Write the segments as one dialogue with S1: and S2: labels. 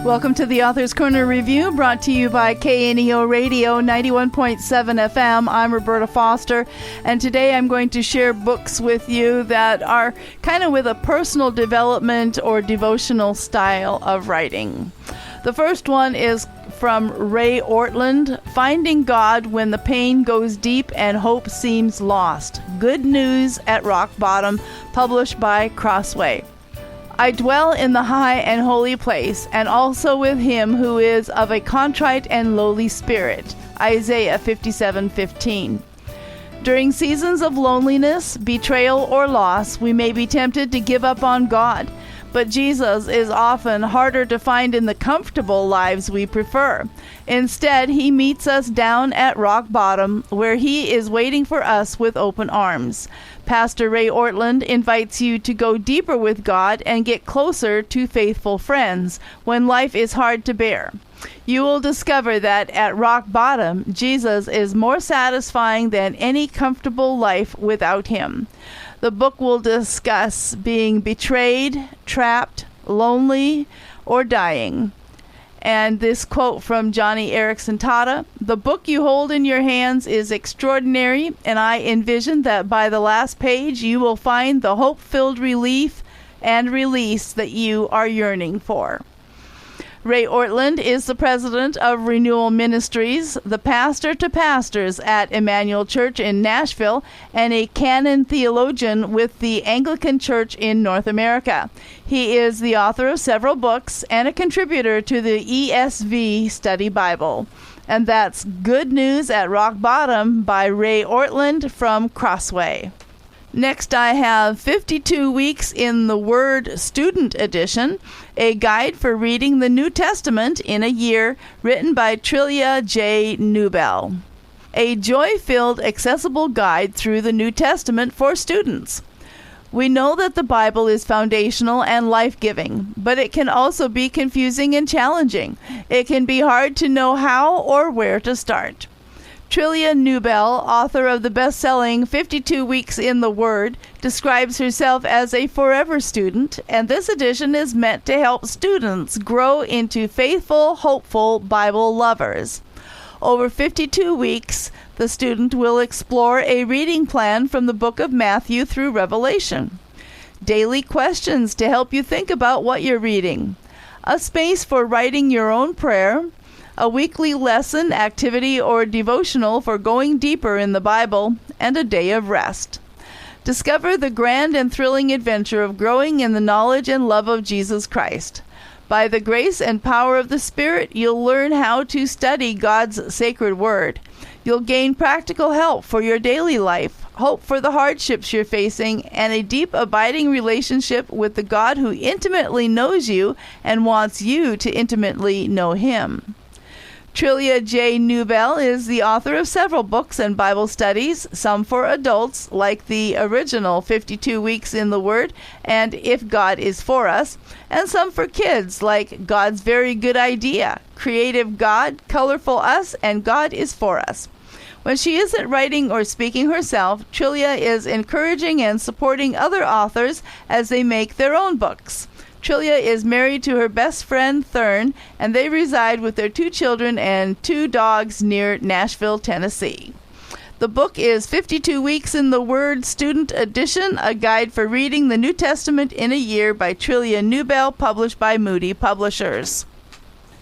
S1: Welcome to the Author's Corner Review, brought to you by KNEO Radio 91.7 FM. I'm Roberta Foster, and today I'm going to share books with you that are kind of with a personal development or devotional style of writing. The first one is from Ray Ortlund, Finding God When the Pain Goes Deep and Hope Seems Lost. Good News at Rock Bottom, published by Crossway. I dwell in the high and holy place, and also with him who is of a contrite and lowly spirit. Isaiah 57:15. During seasons of loneliness, betrayal, or loss, we may be tempted to give up on God, but Jesus is often harder to find in the comfortable lives we prefer. Instead, he meets us down at rock bottom, where he is waiting for us with open arms. Pastor Ray Ortlund invites you to go deeper with God and get closer to faithful friends when life is hard to bear. You will discover that at rock bottom, Jesus is more satisfying than any comfortable life without him. The book will discuss being betrayed, trapped, lonely, or dying. And this quote from Johnny Erickson Tata, the book you hold in your hands is extraordinary, and I envision that by the last page you will find the hope-filled relief and release that you are yearning for. Ray Ortlund is the president of Renewal Ministries, the pastor to pastors at Emmanuel Church in Nashville, and a canon theologian with the Anglican Church in North America. He is the author of several books and a contributor to the ESV Study Bible. And that's Good News at Rock Bottom by Ray Ortlund from Crossway. Next, I have 52 Weeks in the Word Student Edition, a guide for reading the New Testament in a year, written by Trillia J. Newbell. A joy-filled, accessible guide through the New Testament for students. We know that the Bible is foundational and life-giving, but it can also be confusing and challenging. It can be hard to know how or where to start. Trillia Newbell, author of the best-selling 52 Weeks in the Word, describes herself as a forever student, and this edition is meant to help students grow into faithful, hopeful Bible lovers. Over 52 weeks, the student will explore a reading plan from the book of Matthew through Revelation. Daily questions to help you think about what you're reading. A space for writing your own prayer. A weekly lesson, activity, or devotional for going deeper in the Bible, and a day of rest. Discover the grand and thrilling adventure of growing in the knowledge and love of Jesus Christ. By the grace and power of the Spirit, you'll learn how to study God's sacred word. You'll gain practical help for your daily life, hope for the hardships you're facing, and a deep, abiding relationship with the God who intimately knows you and wants you to intimately know him. Trillia J. Newbell is the author of several books and Bible studies, some for adults, like the original 52 Weeks in the Word and If God is For Us, and some for kids, like God's Very Good Idea, Creative God, Colorful Us, and God is For Us. When she isn't writing or speaking herself, Trillia is encouraging and supporting other authors as they make their own books. Trillia is married to her best friend, Thurn, and they reside with their 2 children and 2 dogs near Nashville, Tennessee. The book is 52 Weeks in the Word Student Edition, a guide for reading the New Testament in a year by Trillia Newbell, published by Moody Publishers.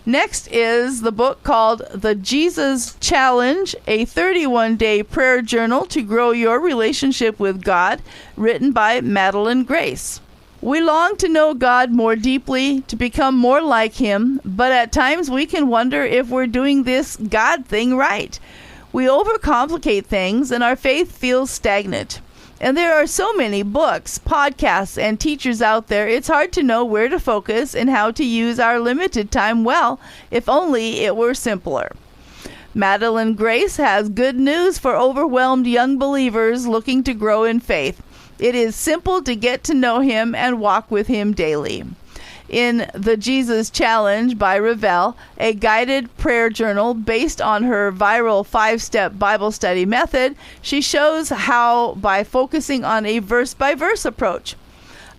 S1: Next is the book called The Jesus Challenge, a 31-day prayer journal to grow your relationship with God, written by Madeline Grace. We long to know God more deeply, to become more like him, but at times we can wonder if we're doing this God thing right. We overcomplicate things and our faith feels stagnant. And there are so many books, podcasts, and teachers out there, it's hard to know where to focus and how to use our limited time well, if only it were simpler. Madeline Grace has good news for overwhelmed young believers looking to grow in faith. It is simple to get to know him and walk with him daily. In The Jesus Challenge by Revell, a guided prayer journal based on her viral 5-step Bible study method, she shows how by focusing on a verse-by-verse approach.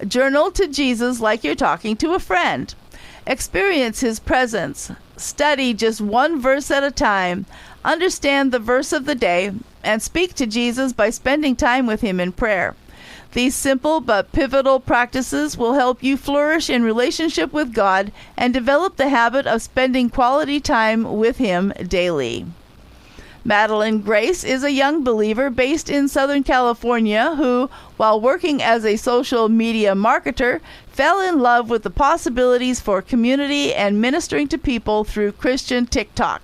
S1: Journal to Jesus like you're talking to a friend. Experience His presence. Study just one verse at a time. Understand the verse of the day and speak to Jesus by spending time with Him in prayer. These simple but pivotal practices will help you flourish in relationship with God and develop the habit of spending quality time with Him daily. Madeline Grace is a young believer based in Southern California who, while working as a social media marketer, fell in love with the possibilities for community and ministering to people through Christian TikTok.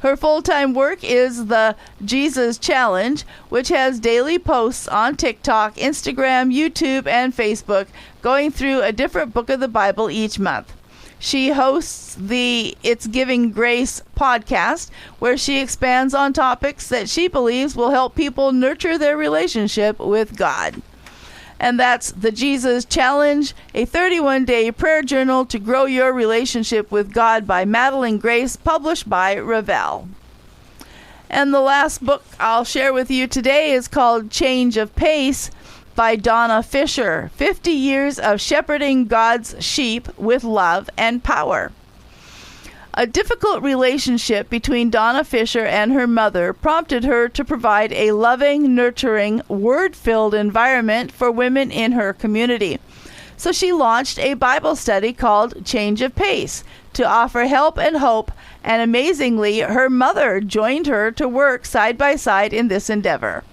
S1: Her full-time work is the Jesus Challenge, which has daily posts on TikTok, Instagram, YouTube, and Facebook, going through a different book of the Bible each month. She hosts the It's Giving Grace podcast, where she expands on topics that she believes will help people nurture their relationship with God. And that's the Jesus Challenge, a 31-day prayer journal to grow your relationship with God by Madeline Grace, published by Revell. And the last book I'll share with you today is called Change of Pace by Donna Fisher, 50 Years of Shepherding God's Sheep with Love and Power. A difficult relationship between Donna Fisher and her mother prompted her to provide a loving, nurturing, word-filled environment for women in her community. So she launched a Bible study called Change of Pace to offer help and hope, and amazingly, her mother joined her to work side by side in this endeavor.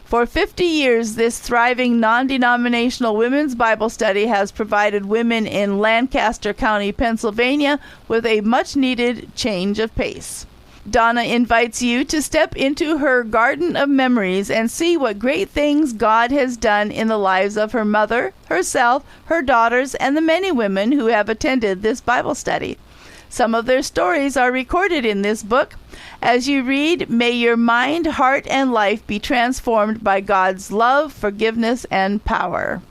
S1: For 50 years, this thriving non-denominational women's Bible study has provided women in Lancaster County, Pennsylvania, with a much-needed change of pace. Donna invites you to step into her garden of memories and see what great things God has done in the lives of her mother, herself, her daughters, and the many women who have attended this Bible study. Some of their stories are recorded in this book. As you read, may your mind, heart, and life be transformed by God's love, forgiveness, and power.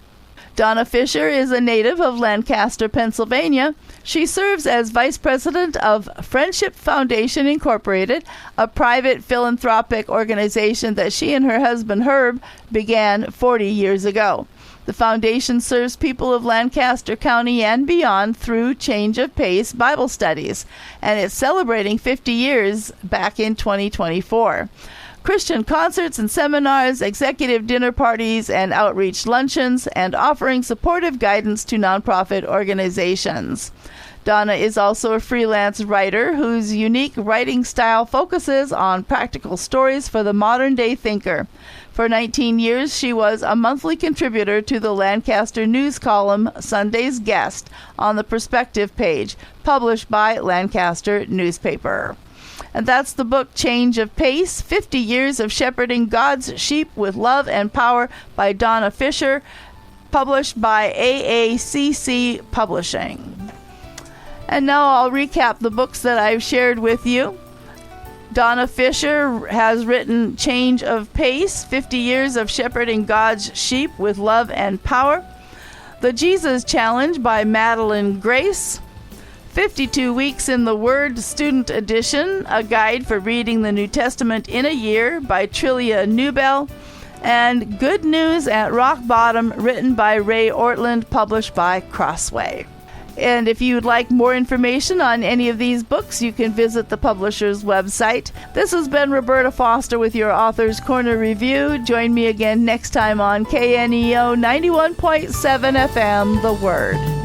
S1: Donna Fisher is a native of Lancaster, Pennsylvania. She serves as Vice President of Friendship Foundation Incorporated, a private philanthropic organization that she and her husband Herb began 40 years ago. The foundation serves people of Lancaster County and beyond through Change of Pace Bible studies, and it's celebrating 50 years back in 2024. Christian concerts and seminars, executive dinner parties, and outreach luncheons, and offering supportive guidance to nonprofit organizations. Donna is also a freelance writer whose unique writing style focuses on practical stories for the modern-day thinker. For 19 years, she was a monthly contributor to the Lancaster news column Sunday's Guest on the Perspective page, published by Lancaster newspaper. And that's the book Change of Pace, 50 Years of Shepherding God's Sheep with Love and Power by Donna Fisher, published by AACC Publishing. And now I'll recap the books that I've shared with you. Donna Fisher has written Change of Pace, 50 Years of Shepherding God's Sheep with Love and Power. The Jesus Challenge by Madeline Grace. 52 Weeks in the Word Student Edition, a guide for reading the New Testament in a year by Trillia Newbell. And Good News at Rock Bottom, written by Ray Ortland, published by Crossway. And if you'd like more information on any of these books, you can visit the publisher's website. This has been Roberta Foster with your Author's Corner Review. Join me again next time on KNEO 91.7 FM, The Word.